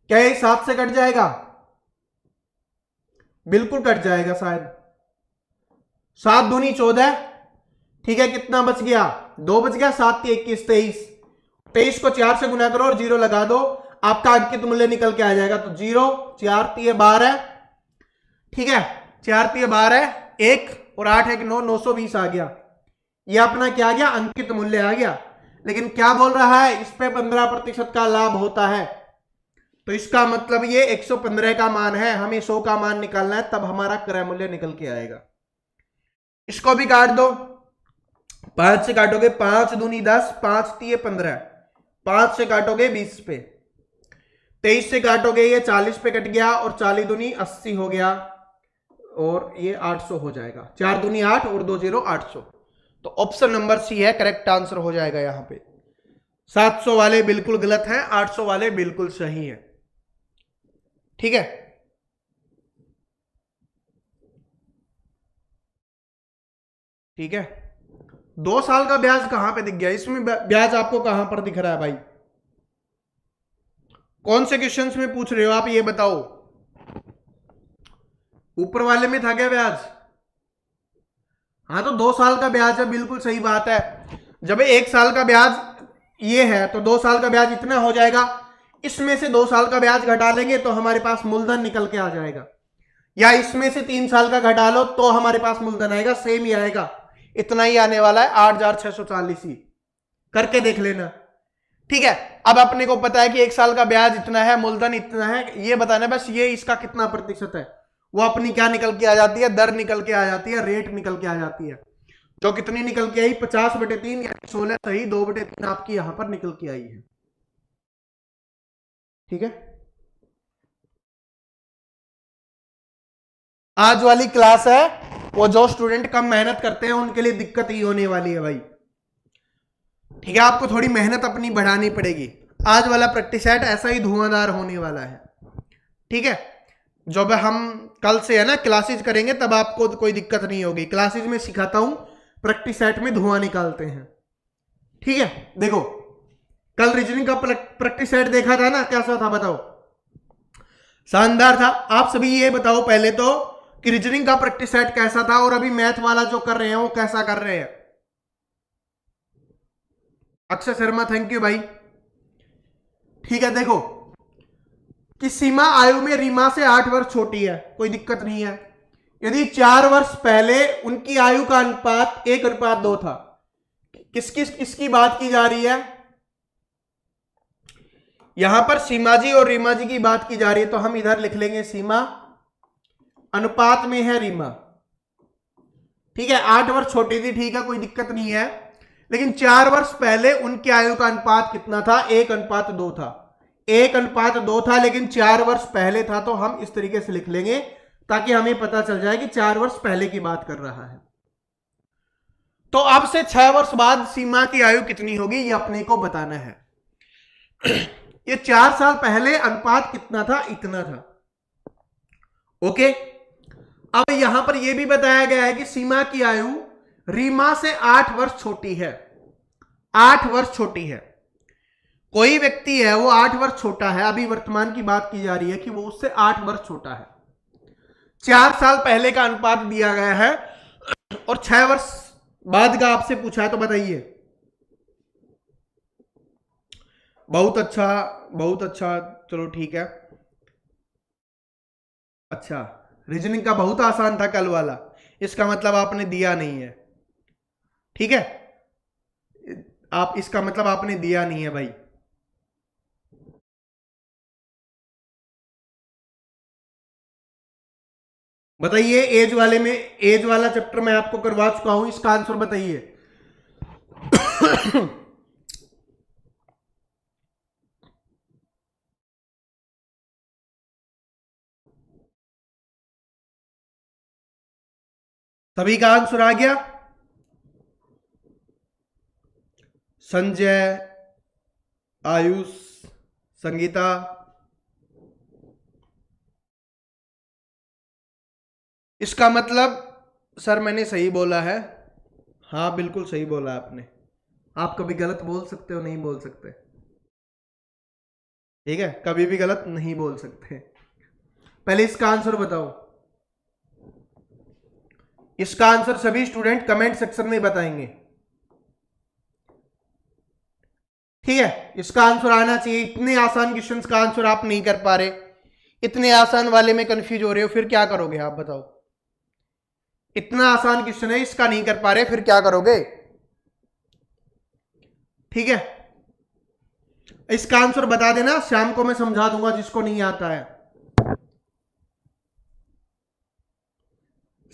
क्या ये 7 से कट जाएगा? बिल्कुल कट जाएगा शायद, 7 दूनी 14, ठीक है, कितना बच गया? 2 बच गया, 7 21, 23 को 4 से गुना करो और 0 लगा दो, आपका अंकित मूल्य निकल के आ जाएगा। तो 0, 4 3 12, ठीक है, 4 3 12, 1 और 8 है कि 9, 920 आ गया। ये अपना क्या आ गया? अंकित मूल्य आ गया। लेकिन क्या बोल रहा है? इस पे 15% का लाभ होता है, तो इसका मतलब ये 115 का मान है, हमें 100 का मान निकालना है, तब हमारा क्रय मूल्य निकल के आएगा। इसको भी काट दो, 5 से काटोगे 5 दूनी 10, 5 3 15, 5 से काटोगे 20 पे, 23 से काटोगे ये 40 पे कट गया और 40 दूनी 80 हो गया और ये 800 हो जाएगा, 4 दूनी 8 और 2 0 800। तो ऑप्शन नंबर सी है करेक्ट आंसर हो जाएगा यहां पे। 700 वाले बिल्कुल गलत हैं, 800 वाले बिल्कुल सही है। ठीक है, ठीक है। 2 साल का ब्याज कहां पे दिख गया? इसमें ब्याज आपको कहां पर दिख रहा है भाई? कौन से क्वेश्चंस में पूछ रहे हो आप, ये बताओ। ऊपर वाले में था क्या ब्याज? हाँ, तो 2 साल का ब्याज है, बिल्कुल सही बात है। जब 1 साल का ब्याज ये है तो 2 साल का ब्याज इतना हो जाएगा, इसमें से 2 साल का ब्याज घटा लेंगे तो हमारे पास मूलधन निकल के आ जाएगा, या इसमें से 3 साल का घटा लो तो हमारे पास मूलधन आएगा, सेम ही आएगा, इतना ही आने वाला है, 8640 ही करके देख लेना। ठीक है, अब अपने को पता है कि 1 साल का ब्याज इतना है, मूलधन इतना है, ये बताना बस, ये इसका कितना प्रतिशत है, वो अपनी क्या निकल के आ जाती है? दर निकल के आ जाती है, रेट निकल के आ जाती है, जो कितनी निकल के आई? 50/3 या 16 सही, 2/3 आपकी यहां पर निकल के आई है। ठीक है, आज वाली क्लास है वो जो स्टूडेंट कम मेहनत करते हैं उनके लिए दिक्कत ही होने वाली है भाई। ठीक है, आपको थोड़ी मेहनत अपनी बढ़ानी पड़ेगी। आज वाला प्रैक्टिस सेट ऐसा ही धुआंधार होने वाला है। ठीक है, जब हम कल से है ना क्लासेज करेंगे तब आपको कोई दिक्कत नहीं होगी। क्लासेज में सिखाता हूं, प्रैक्टिस सेट में धुआं निकालते हैं। ठीक है, देखो कल रीजनिंग का प्रैक्टिस सेट देखा था ना, कैसा था बताओ? शानदार था। आप सभी ये बताओ पहले तो कि रीजनिंग का प्रैक्टिस सेट कैसा था, और अभी मैथ वाला जो कर रहे हैं वो कैसा कर रहे हैं? अक्षय शर्मा, थैंक यू भाई। ठीक है, देखो कि सीमा आयु में रीमा से 8 वर्ष छोटी है, कोई दिक्कत नहीं है। यदि 4 वर्ष पहले उनकी आयु का अनुपात 1:2 था, किसकी बात की जा रही है? यहां पर सीमा जी और रीमा जी की बात की जा रही है, तो हम इधर लिख लेंगे सीमा अनुपात में है रीमा। ठीक है, 8 वर्ष छोटी थी, ठीक है, कोई दिक्कत नहीं है। लेकिन 4 वर्ष पहले उनकी आयु का अनुपात कितना था? 1:2 था, 1:2 था, लेकिन 4 वर्ष पहले था, तो हम इस तरीके से लिख लेंगे ताकि हमें पता चल जाए कि 4 वर्ष पहले की बात कर रहा है। तो अब से 6 वर्ष बाद सीमा की आयु कितनी होगी ये अपने को बताना है। ये 4 साल पहले अनुपात कितना था? इतना था। ओके, अब यहां पर यह भी बताया गया है कि सीमा की आयु रीमा से 8 वर्ष छोटी है, 8 वर्ष छोटी है। कोई व्यक्ति है वो 8 वर्ष छोटा है, अभी वर्तमान की बात की जा रही है कि वो उससे 8 वर्ष छोटा है। 4 साल पहले का अनुपात दिया गया है और 6 वर्ष बाद का आपसे पूछा है, तो बताइए। बहुत अच्छा, बहुत अच्छा, चलो ठीक है। अच्छा, रीजनिंग का बहुत आसान था कल वाला, इसका मतलब आपने दिया नहीं है। ठीक है, आप इसका मतलब आपने दिया नहीं है भाई। बताइए, एज वाले में, एज वाला चैप्टर मैं आपको करवा चुका हूं, इसका आंसर बताइए। सभी का आंसर आ गया? संजय, आयुष, संगीता, इसका मतलब सर मैंने सही बोला है। हाँ बिल्कुल सही बोला आपने। आप कभी गलत बोल सकते हो, नहीं बोल सकते, ठीक है, कभी भी गलत नहीं बोल सकते। पहले इसका आंसर बताओ। इसका आंसर सभी स्टूडेंट कमेंट सेक्शन में बताएंगे, ठीक है। इसका आंसर आना चाहिए। इतने आसान क्वेश्चंस का आंसर आप नहीं कर पा रहे, इतने आसान वाले में कंफ्यूज हो रहे हो, फिर क्या करोगे आप बताओ? इतना आसान क्वेश्चन है, इसका नहीं कर पा रहे, फिर क्या करोगे? ठीक है, इसका आंसर बता देना, शाम को मैं समझा दूंगा जिसको नहीं आता है।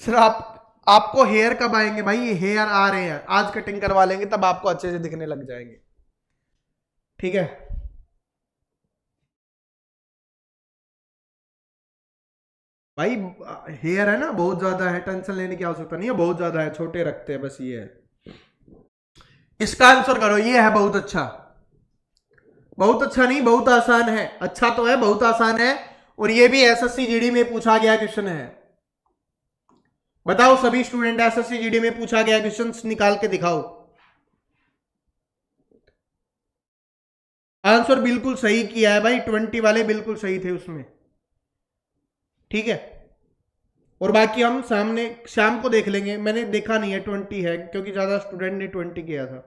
सर आपको हेयर कब आएंगे भाई? ये हेयर आ रहे हैं, आज कटिंग करवा लेंगे तब आपको अच्छे से दिखने लग जाएंगे, ठीक है। भाई हेयर है ना बहुत ज्यादा है, टेंशन लेने की आवश्यकता नहीं है, बहुत ज्यादा है, छोटे रखते हैं बस, ये है। इसका आंसर करो, ये है बहुत अच्छा। बहुत अच्छा नहीं, बहुत आसान है। अच्छा तो है, बहुत आसान है, और ये भी एसएससी जीडी में पूछा गया क्वेश्चन है। बताओ सभी स्टूडेंट, एसएससी जीडी में पूछा गया क्वेश्चन निकाल के दिखाओ। आंसर बिल्कुल सही किया है भाई, 20 वाले बिल्कुल सही थे उसमें, ठीक है। और बाकी हम सामने शाम को देख लेंगे, मैंने देखा नहीं है 20 है, क्योंकि ज्यादा स्टूडेंट ने 20 किया था।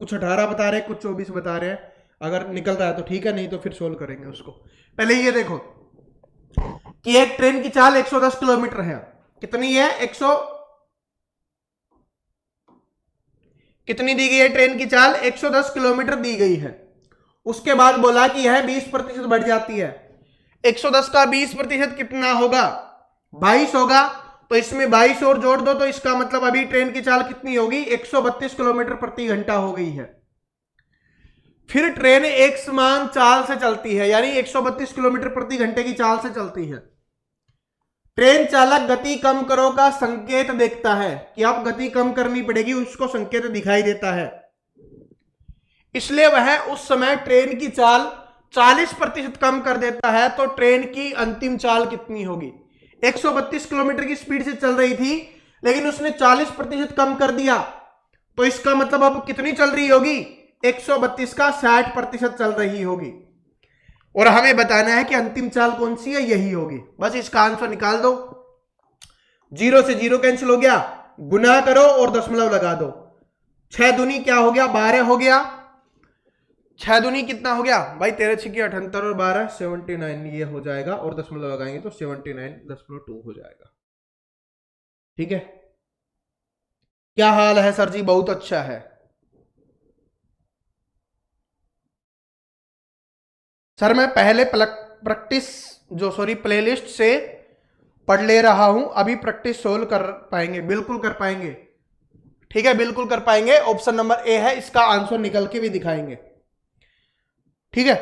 कुछ 18 बता रहे हैं, कुछ 24 बता रहे हैं। अगर निकल रहा है तो ठीक है, नहीं तो फिर सोल्व करेंगे उसको। पहले ये देखो कि एक ट्रेन की चाल 110 किलोमीटर है। कितनी है? 100 कितनी दी गई है? ट्रेन की चाल 110 किलोमीटर दी गई है। उसके बाद बोला कि यह 20% बढ़ जाती है। 110 का 20% कितना होगा? 22 होगा। तो इसमें 22 और जोड़ दो, तो इसका मतलब अभी ट्रेन की चाल कितनी होगी? 132 किलोमीटर प्रति घंटा हो गई है। फिर ट्रेन एक समान चाल से चलती है, यानी 132 किलोमीटर प्रति घंटे की चाल से चलती है। ट्रेन चालक गति कम करो का संकेत देखता है कि अब गति कम करनी पड़ेगी, उसको संकेत दिखाई देता है। इसलिए वह उस समय ट्रेन की चाल 40% कम कर देता है। तो ट्रेन की अंतिम चाल कितनी होगी? 132 किलोमीटर की स्पीड से चल रही थी, लेकिन उसने 40% कम कर दिया, तो इसका मतलब अब कितनी चल रही होगी? 132 का 60% चल रही होगी। और हमें बताना है कि अंतिम चाल कौन सी है, यही होगी। बस इसका आंसर निकाल दो। 0 से 0 कैंसिल हो गया, गुना करो और दशमलव लगा दो। 6 दूनी क्या हो गया? 12 हो गया। 6 दूनी कितना हो गया भाई? 13 6 78 और 12 79, ये हो जाएगा, और दशमलव लगाएंगे तो 79.2 हो जाएगा, ठीक है। क्या हाल है सर जी? बहुत अच्छा है सर। मैं पहले प्लेलिस्ट से पढ़ ले रहा हूं, अभी प्रैक्टिस सोल्व कर पाएंगे, बिल्कुल कर पाएंगे, ठीक है, बिल्कुल कर पाएंगे। ऑप्शन नंबर ए है, इसका आंसर निकल के भी दिखाएंगे, ठीक है।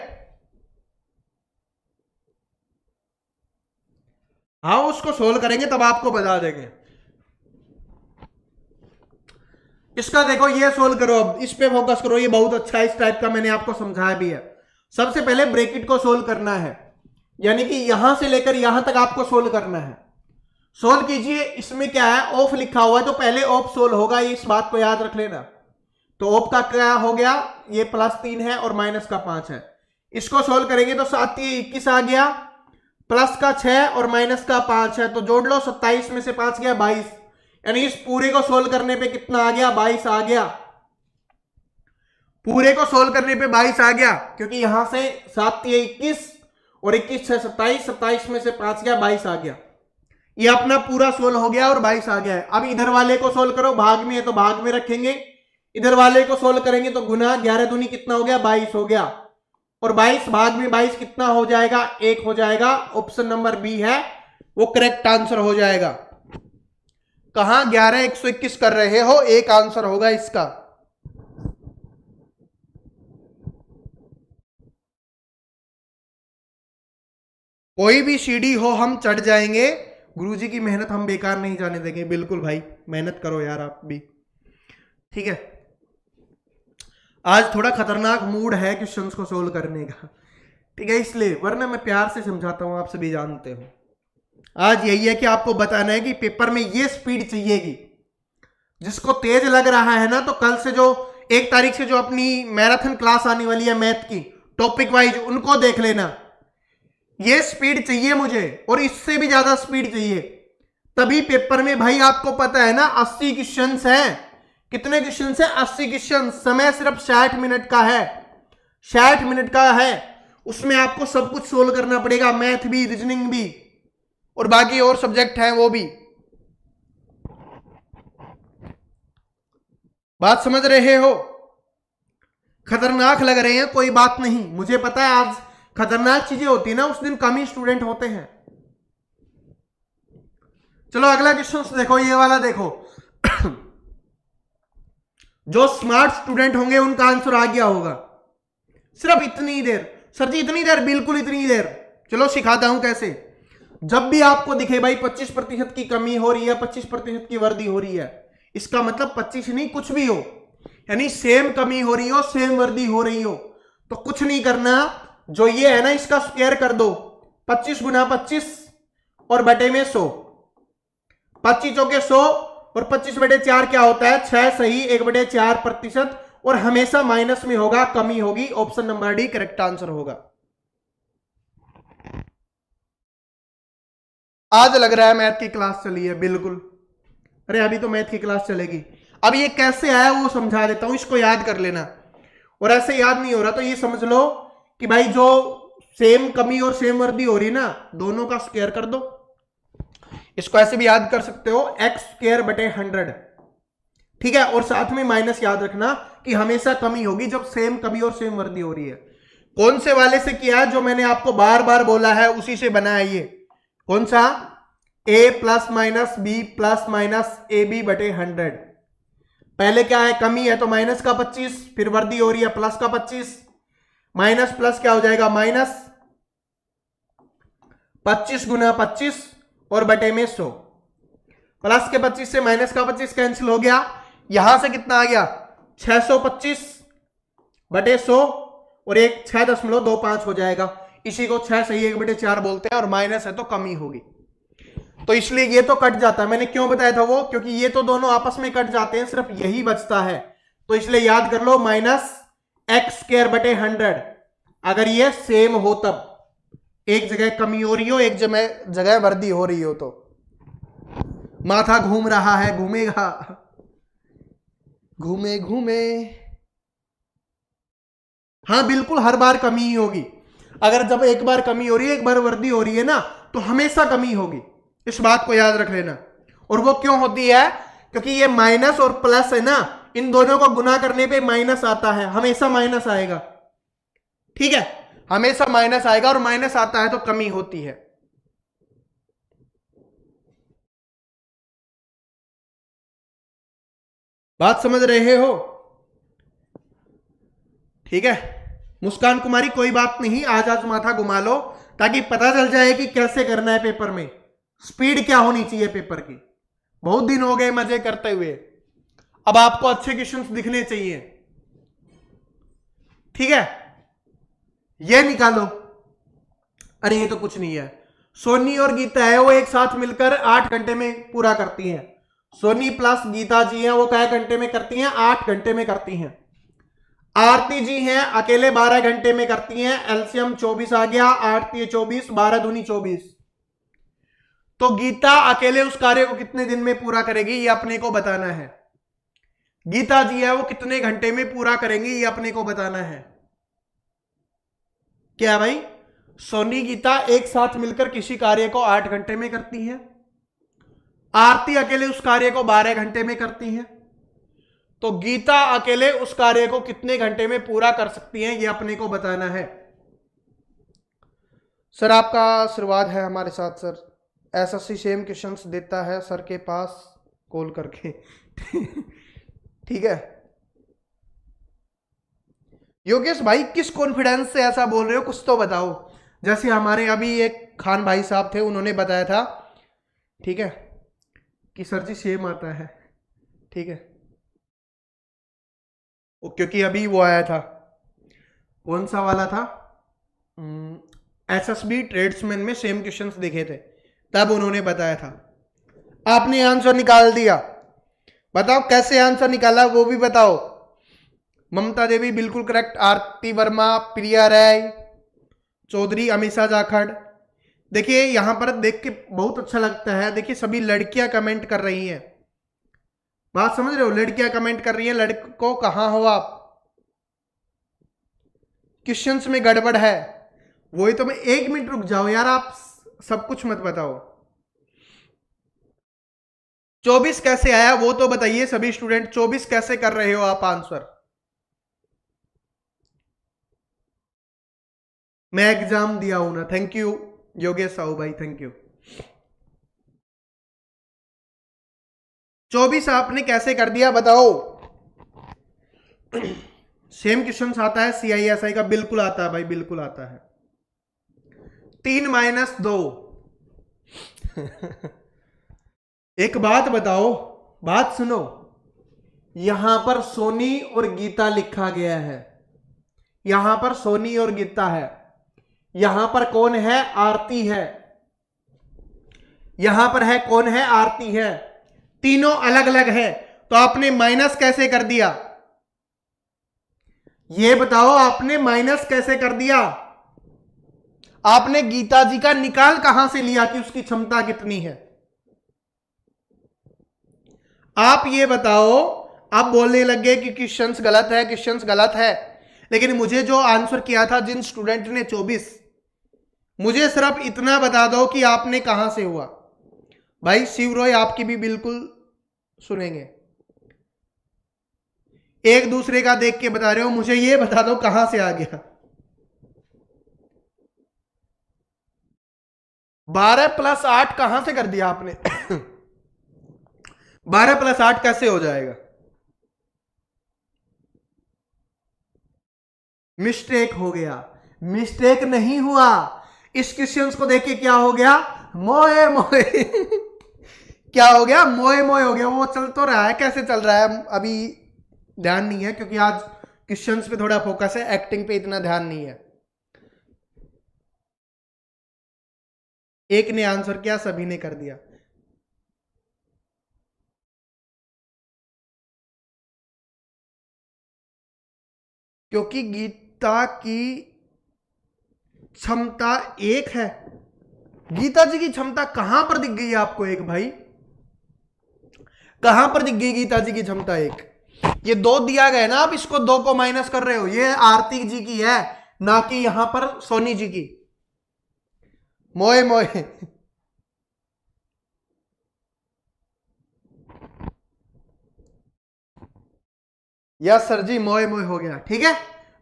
हाँ उसको सोल्व करेंगे तब आपको बता देंगे। इसका देखो, ये सोल्व करो, अब इस पे फोकस करो, ये बहुत अच्छा है, इस टाइप का मैंने आपको समझाया भी है। सबसे पहले ब्रैकेट को सोल्व करना है, यानी कि यहां से लेकर यहां तक आपको सोल्व करना है। सोल्व कीजिए। इसमें क्या है? ऑफ लिखा हुआ है, तो पहले ऑफ सोल्व होगा, इस बात को याद रख लेना। तो ऑफ का क्या हो गया? ये +3 है और माइनस का 5 है। इसको सोल्व करेंगे तो 7 21 आ गया, प्लस का 6 और माइनस का 5 है, तो जोड़ लो, 27 में से 5 गया 22, यानी इस पूरे को सोल्व करने पे कितना आ गया? 22 आ गया। पूरे को सोल्व करने पे 22 आ गया, क्योंकि यहां से 7 21 और 21 6 27, 27 में से 5 गया, 22 आ गया। ये अपना पूरा सोल्व हो गया और 22 आ गया है। अब इधर वाले को सोल्व करो, भाग में है तो भाग में रखेंगे, इधर वाले को सोल्व करेंगे तो गुना, 11 दूनी कितना हो गया? 22 हो गया, और 22 भाग में 22 कितना हो जाएगा? 1 हो जाएगा। ऑप्शन नंबर बी है वो करेक्ट आंसर हो जाएगा। कहां 11 121 कर रहे हो? एक आंसर होगा इसका। कोई भी सीढ़ी हो हम चढ़ जाएंगे, गुरुजी की मेहनत हम बेकार नहीं जाने देंगे। बिल्कुल भाई, मेहनत करो यार आप भी, ठीक है। आज थोड़ा खतरनाक मूड है क्वेश्चंस को सोल्व करने का, ठीक है, इसलिए, वरना मैं प्यार से समझाता हूं, आप सभी जानते हो। आज यही है कि आपको बताना है कि पेपर में ये स्पीड चाहिएगी। जिसको तेज लग रहा है ना, तो कल से जो 1 तारीख से जो अपनी मैराथन क्लास आने वाली है मैथ की टॉपिक वाइज, उनको देख लेना। ये स्पीड चाहिए मुझे, और इससे भी ज्यादा स्पीड चाहिए, तभी पेपर में भाई आपको पता है ना 80 क्वेश्चन है। कितने क्वेश्चन है? 80 क्वेश्चन। समय सिर्फ 60 मिनट का है, 60 मिनट का है। उसमें आपको सब कुछ सोल्व करना पड़ेगा, मैथ भी, रीजनिंग भी, और बाकी और सब्जेक्ट हैं वो भी। बात समझ रहे हो? खतरनाक लग रहे हैं, कोई बात नहीं, मुझे पता है आज खतरनाक चीजें होती है ना, उस दिन कम ही स्टूडेंट होते हैं। चलो अगला क्वेश्चन देखो, ये वाला देखो। जो स्मार्ट स्टूडेंट होंगे उनका आंसर आ गया होगा। सिर्फ इतनी देर, सर जी इतनी देर? बिल्कुल इतनी देर। चलो सिखाता हूं कैसे। जब भी आपको दिखे भाई 25% की कमी हो रही है, 25% की वृद्धि हो रही है, इसका मतलब 25 नहीं, कुछ भी हो, यानी सेम कमी हो रही हो, सेम वृद्धि हो रही हो, तो कुछ नहीं करना, जो ये है ना इसका स्क्वायर कर दो। 25 गुना 25 और बटे में 100, 25 चौके 100 और 25 बटे 4 क्या होता है? 6 सही, 1/4%, और हमेशा माइनस में होगा, कमी होगी। Option number D correct answer होगा। आज लग रहा है मैथ की क्लास चली है, बिल्कुल। अरे अभी तो मैथ की क्लास चलेगी। अब ये कैसे आया वो समझा देता हूं, इसको याद कर लेना। और ऐसे याद नहीं हो रहा तो ये समझ लो कि भाई जो सेम कमी और सेम वृद्धि हो रही है ना, दोनों का स्क्वायर कर दो। इसको ऐसे भी याद कर सकते हो, x² बटे 100, ठीक है। और साथ में माइनस याद रखना कि हमेशा कमी होगी जब सेम कमी और सेम वृद्धि हो रही है। कौन से वाले से किया है? जो मैंने आपको बार बार बोला है उसी से बना है ये। कौन सा? a plus minus B plus minus A B बटे 100। पहले क्या है? कमी है तो माइनस का 25, फिर वृद्धि हो रही है प्लस का 25, माइनस प्लस क्या हो जाएगा? माइनस 25 गुना 25 और बटे में 100। प्लस के 25 से माइनस का 25 कैंसिल हो गया। यहां से कितना आ गया? 625 बटे 100 और एक 6.25 हो जाएगा। इसी को 6 सही 1/4 बोलते हैं, और माइनस है तो कमी होगी, तो इसलिए ये तो कट जाता है। मैंने क्यों बताया था वो? क्योंकि ये तो दोनों आपस में कट जाते हैं, सिर्फ यही बचता है, तो इसलिए याद कर लो -x² बटे 100। अगर ये सेम हो तब, एक जगह कमी हो रही हो, एक जगह वृद्धि हो रही हो, तो माथा घूम रहा है, घूमेगा, घूमे घूमे। हाँ बिल्कुल, हर बार कमी ही होगी। अगर जब एक बार कमी हो रही है, एक बार वृद्धि हो रही है ना, तो हमेशा कमी होगी। इस बात को याद रख लेना। और वो क्यों होती है? क्योंकि ये माइनस और प्लस है ना, इन दोनों को गुना करने पे माइनस आता है, हमेशा माइनस आएगा, ठीक है, हमेशा माइनस आएगा, और माइनस आता है तो कमी होती है। बात समझ रहे हो? ठीक है मुस्कान कुमारी, कोई बात नहीं, आज माथा घुमा लो ताकि पता चल जाए कि कैसे करना है पेपर में, स्पीड क्या होनी चाहिए पेपर की। बहुत दिन हो गए मजे करते हुए, अब आपको अच्छे क्वेश्चंस दिखने चाहिए, ठीक है। ये निकालो। अरे ये तो कुछ नहीं है। सोनी और गीता है, वो एक साथ मिलकर 8 घंटे में पूरा करती हैं। सोनी प्लस गीता जी हैं, वो कै घंटे में करती हैं? 8 घंटे में करती हैं। आरती जी हैं, अकेले 12 घंटे में करती हैं। एलसीएम 24 आ गया, 8 × 24, 12 दूनी 24। तो गीता अकेले उस कार्य को कितने दिन में पूरा करेगी, ये अपने को बताना है। गीता जी है, वो कितने घंटे में पूरा करेंगे, ये अपने को बताना है। क्या भाई? सोनी गीता एक साथ मिलकर किसी कार्य को 8 घंटे में करती हैं। आरती अकेले उस कार्य को 12 घंटे में करती हैं। तो गीता अकेले उस कार्य को कितने घंटे में पूरा कर सकती हैं, ये अपने को बताना है। सर आपका आशीर्वाद है हमारे साथ सर, एसएससी सेम क्वेश्चंस देता है सर के पास कॉल करके। ठीक है योगेश भाई, किस कॉन्फिडेंस से ऐसा बोल रहे हो, कुछ तो बताओ। जैसे हमारे अभी एक खान भाई साहब थे, उन्होंने बताया था, ठीक है, कि सर जी सेम आता है, ठीक है, क्योंकि अभी वो आया था, कौन सा वाला था, एसएसबी ट्रेड्समैन में सेम क्वेश्चंस देखे थे, तब उन्होंने बताया था। आपने आंसर निकाल दिया, बताओ कैसे आंसर निकाला वो भी बताओ। ममता देवी बिल्कुल करेक्ट, आरती वर्मा, प्रिया राय चौधरी, अमीषा जाखड़। देखिए यहां पर देख के बहुत अच्छा लगता है, देखिए सभी लड़कियां कमेंट कर रही हैं, बात समझ रहे हो, लड़कियां कमेंट कर रही हैं, लड़कों कहां हो आप, क्वेश्चंस में गड़बड़ है। वही तो मैं, 1 मिनट रुक जाओ यार, आप सब कुछ मत बताओ। 24 कैसे आया वो तो बताइए सभी स्टूडेंट, 24 कैसे कर रहे हो आप आंसर। मैं एग्जाम दिया हूं ना, थैंक यू योगेश साहू भाई, थैंक यू। 24 आपने कैसे कर दिया बताओ। सेम क्वेश्चन आता है CISI का, बिल्कुल आता है भाई, बिल्कुल आता है। 3 - 2 एक बात बताओ, बात सुनो, यहां पर सोनी और गीता लिखा गया है, यहां पर सोनी और गीता है, यहां पर कौन है, आरती है, यहां पर है कौन है, आरती है, तीनों अलग अलग है, तो आपने माइनस कैसे कर दिया, ये बताओ, आपने माइनस कैसे कर दिया। आपने गीता जी का निकाल कहां से लिया कि उसकी क्षमता कितनी है, आप ये बताओ। आप बोलने लग गए कि क्वेश्चंस गलत है, क्वेश्चंस गलत है, लेकिन मुझे जो आंसर किया था जिन स्टूडेंट ने 24, मुझे सिर्फ इतना बता दो कि आपने कहां से हुआ। भाई शिवरॉय आपकी भी बिल्कुल सुनेंगे, एक दूसरे का देख के बता रहे हो, मुझे ये बता दो कहां से आ गया। 12 + 8 कहां से कर दिया आपने 12 + 8 कैसे हो जाएगा, मिस्टेक हो गया, मिस्टेक नहीं हुआ, इस क्वेश्चंस को देख के क्या हो गया, मोए मोए क्या हो गया, मोए मोए हो गया। वो चल तो रहा है, कैसे चल रहा है अभी ध्यान नहीं है, क्योंकि आज क्वेश्चंस पे थोड़ा फोकस है, एक्टिंग पे इतना ध्यान नहीं है। एक ने आंसर किया, सभी ने कर दिया। क्योंकि गीता की क्षमता 1 है। गीता जी की क्षमता कहां पर दिख गई आपको, एक भाई कहां पर दिख गई गीता जी की क्षमता 1, ये 2 दिया गया ना, आप इसको 2 को माइनस कर रहे हो, ये आरती जी की है, ना कि यहां पर सोनी जी की। मोए मोए यस सर जी, मोए मोए हो गया, ठीक है।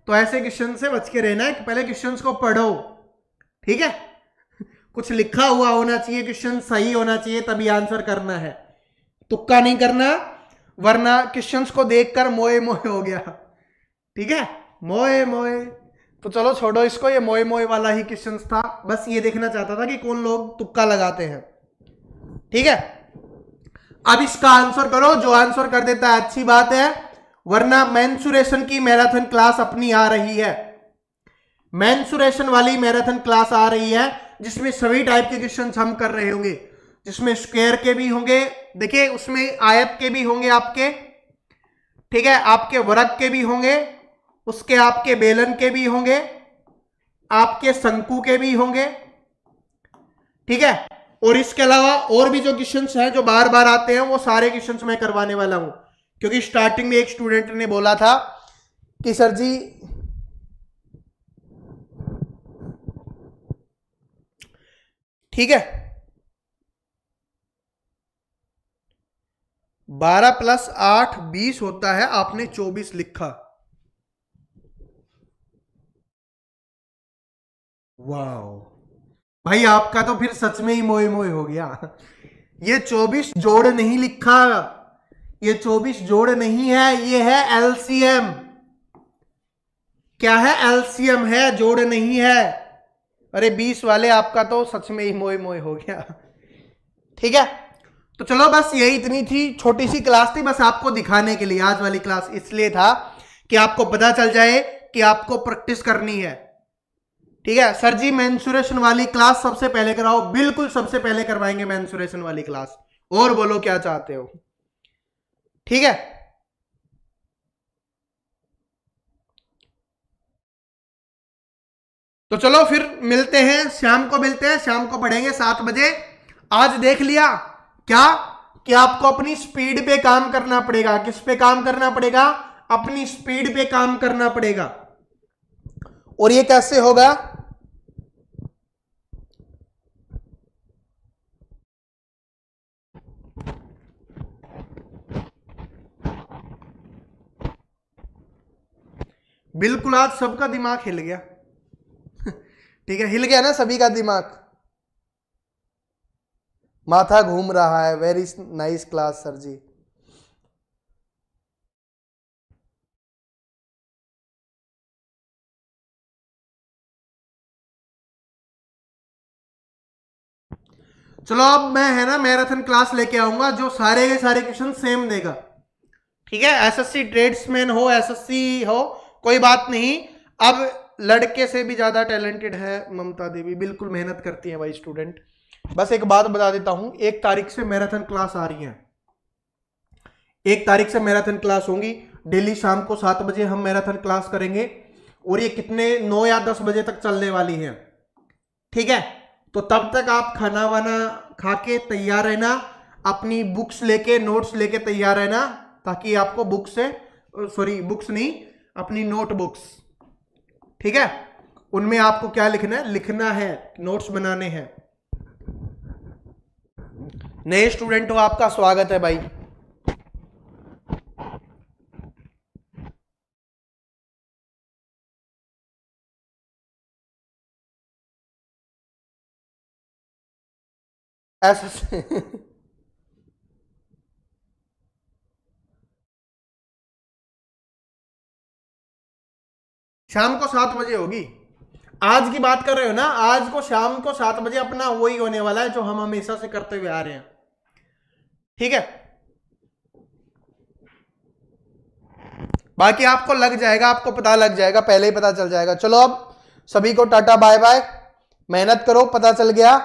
तो ऐसे क्वेश्चन से बच के रहना है कि पहले क्वेश्चंस को पढ़ो, ठीक है, कुछ लिखा हुआ होना चाहिए, क्वेश्चन सही होना चाहिए, तभी आंसर करना है, तुक्का नहीं करना, वरना क्वेश्चंस को देखकर मोए मोए हो गया, ठीक है, मोए मोए। तो चलो छोड़ो इसको, ये मोए मोए वाला ही क्वेश्चन था, बस ये देखना चाहता था कि कौन लोग तुक्का लगाते हैं, ठीक है। अब इसका आंसर करो, जो आंसर कर देता है अच्छी बात है, वरना मेंसुरेशन की मैराथन क्लास अपनी आ रही है, मेंसुरेशन वाली मैराथन क्लास आ रही है, जिसमें सभी टाइप के क्वेश्चन हम कर रहे होंगे, जिसमें स्क्वायर के भी होंगे, देखिए उसमें आयत के भी होंगे आपके, ठीक है, आपके वर्ग के भी होंगे, उसके आपके बेलन के भी होंगे, आपके शंकु के भी होंगे, ठीक है। और इसके अलावा और भी जो क्वेश्चंस हैं जो बार बार आते हैं, वो सारे क्वेश्चंस मैं करवाने वाला हूं, क्योंकि स्टार्टिंग में एक स्टूडेंट ने बोला था कि सर जी ठीक है 12 + 8 20 होता है, आपने 24 लिखा, वाओ भाई, आपका तो फिर सच में ही मोए मोए हो गया। ये 24 जोड़ नहीं लिखा, ये 24 जोड़ नहीं है, ये है LCM। क्या है, LCM है, जोड़ नहीं है। अरे 20 वाले आपका तो सच में ही मोए मोए हो गया। ठीक है, तो चलो बस यही इतनी थी छोटी सी क्लास थी, बस आपको दिखाने के लिए। आज वाली क्लास इसलिए था कि आपको पता चल जाए कि आपको प्रैक्टिस करनी है। ठीक है सर जी, मेंसुरेशन वाली क्लास सबसे पहले कराओ। बिल्कुल सबसे पहले करवाएंगे मेंसुरेशन वाली क्लास। और बोलो क्या चाहते हो। ठीक है, तो चलो फिर मिलते हैं, शाम को मिलते हैं, शाम को पढ़ेंगे 7 बजे। आज देख लिया क्या कि आपको अपनी स्पीड पे काम करना पड़ेगा। किस पे काम करना पड़ेगा? अपनी स्पीड पे काम करना पड़ेगा। और ये कैसे होगा? बिल्कुल, आज सबका दिमाग हिल गया। ठीक है, हिल गया ना सभी का दिमाग, माथा घूम रहा है। वेरी नाइस क्लास सर जी। चलो अब मैं है ना मैराथन क्लास लेके आऊंगा जो सारे के सारे क्वेश्चन सेम देगा। ठीक है, एसएससी ट्रेड्समैन हो, एसएससी हो, कोई बात नहीं। अब लड़के से भी ज्यादा टैलेंटेड है ममता देवी, बिल्कुल मेहनत करती है भाई स्टूडेंट। बस एक बात बता देता हूं, 1 तारीख से मैराथन क्लास आ रही है। 1 तारीख से मैराथन क्लास होंगी। डेली शाम को 7 बजे हम मैराथन क्लास करेंगे। और ये कितने 9 या 10 बजे तक चलने वाली है। ठीक है, तो तब तक आप खाना वाना खा के तैयार रहना, अपनी बुक्स लेके नोट्स लेके तैयार रहना, ताकि आपको बुक से सॉरी बुक्स नहीं, अपनी नोटबुक्स, ठीक है, उनमें आपको क्या लिखना है, नोट्स बनाने हैं। नए स्टूडेंट हो, आपका स्वागत है भाई। ऐसा शाम को 7 बजे होगी। आज की बात कर रहे हो ना? आज को शाम को 7 बजे अपना वही होने वाला है जो हम हमेशा से करते हुए आ रहे हैं। ठीक है, बाकी आपको लग जाएगा, आपको पता लग जाएगा, पहले ही पता चल जाएगा। चलो अब सभी को टाटा बाय बाय, मेहनत करो। पता चल गया,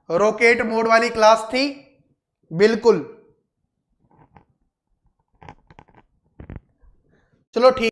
रॉकेट मोड वाली क्लास थी बिल्कुल। चलो ठीक।